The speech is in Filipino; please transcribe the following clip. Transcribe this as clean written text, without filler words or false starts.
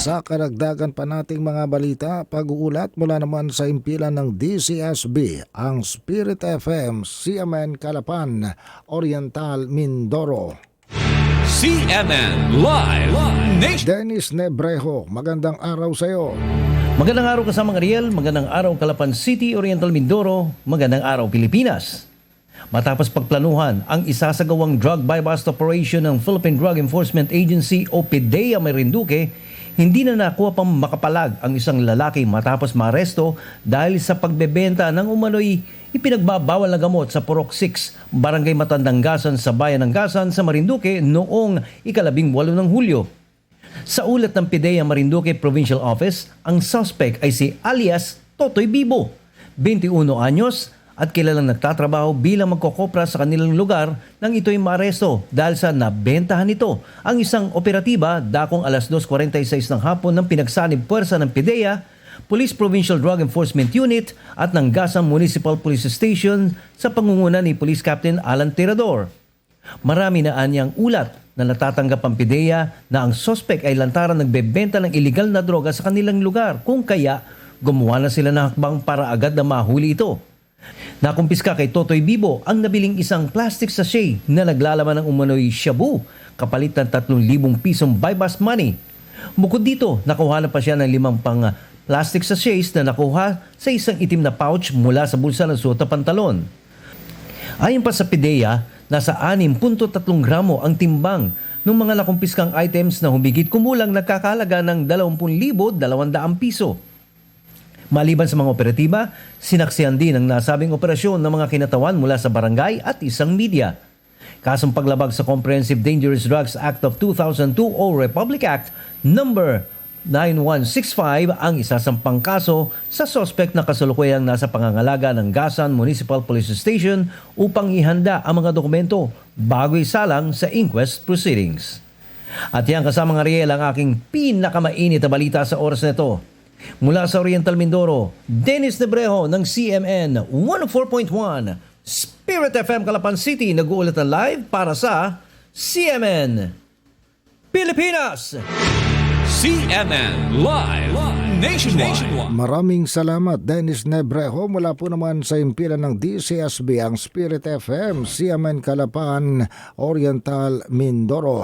Sa karagdagan pa nating mga balita, pag-uulat mula naman sa impilan ng DCSB, ang Spirit FM, CMN Calapan, Oriental Mindoro. CMN Live Nation. Dennis Nebrejo, magandang araw sa iyo. Magandang araw kasamang Ariel, magandang araw Calapan City, Oriental Mindoro, magandang araw Pilipinas. Matapos pagplanuhan ang isasagawang drug buy-bust operation ng Philippine Drug Enforcement Agency o PDEA Marinduque, hindi na nakuha pang makapalag ang isang lalaki matapos maaresto dahil sa pagbebenta ng umano'y ipinagbabawal na gamot sa Purok 6, Barangay Matandang Gasan sa Bayan ng Gasan sa Marinduque noong 18 ng Hulyo. Sa ulat ng PDEA Marinduque Provincial Office, ang suspect ay si alias Totoy Bibo, 21 anyos, at kilalang nagtatrabaho bilang magkokopra sa kanilang lugar nang ito'y maaresto dahil sa nabentahan nito ang isang operatiba dakong alas 2:46 ng hapon ng pinagsanib puwersa ng PDEA, Police Provincial Drug Enforcement Unit at ng Gasan Municipal Police Station sa pangunguna ni Police Captain Alan Tirador. Marami na anyang ulat na natatanggap ang PDEA na ang suspect ay lantaran nagbebenta ng iligal na droga sa kanilang lugar, kung kaya gumawa na sila ng hakbang para agad na mahuli ito. Nakumpiska kay Totoy Bibo ang nabiling isang plastic sachet na naglalaman ng umano'y shabu kapalit ng 3,000 pisong buy-bust money. Bukod dito, nakuha na pa siya ng 5 pang plastic sachets na nakuha sa isang itim na pouch mula sa bulsa ng suot na pantalon. Ayon pa sa PDEA, nasa 6.3 gramo ang timbang ng mga nakumpiskang items na humigit kumulang nagkakalaga ng 20,200 piso. Maliban sa mga operatiba, sinaksihan din ang nasabing operasyon ng mga kinatawan mula sa barangay at isang media. Kasong paglabag sa Comprehensive Dangerous Drugs Act of 2002 o Republic Act number 9165 ang isasampang kaso sa suspect na kasalukuyang nasa pangangalaga ng Gasan Municipal Police Station upang ihanda ang mga dokumento bago isalang sa inquest proceedings. At yan kasamang Ariel ang aking pinakamainit na balita sa oras na ito. Mula sa Oriental Mindoro, Dennis Nebrejo ng CMN 104.1 Spirit FM Calapan City nag-uulat na live para sa CMN Pilipinas. CMN Live Nationwide. Maraming salamat Dennis Nebrejo mula po naman sa impilan ng DCSB, ang Spirit FM, CMN Calapan, Oriental Mindoro.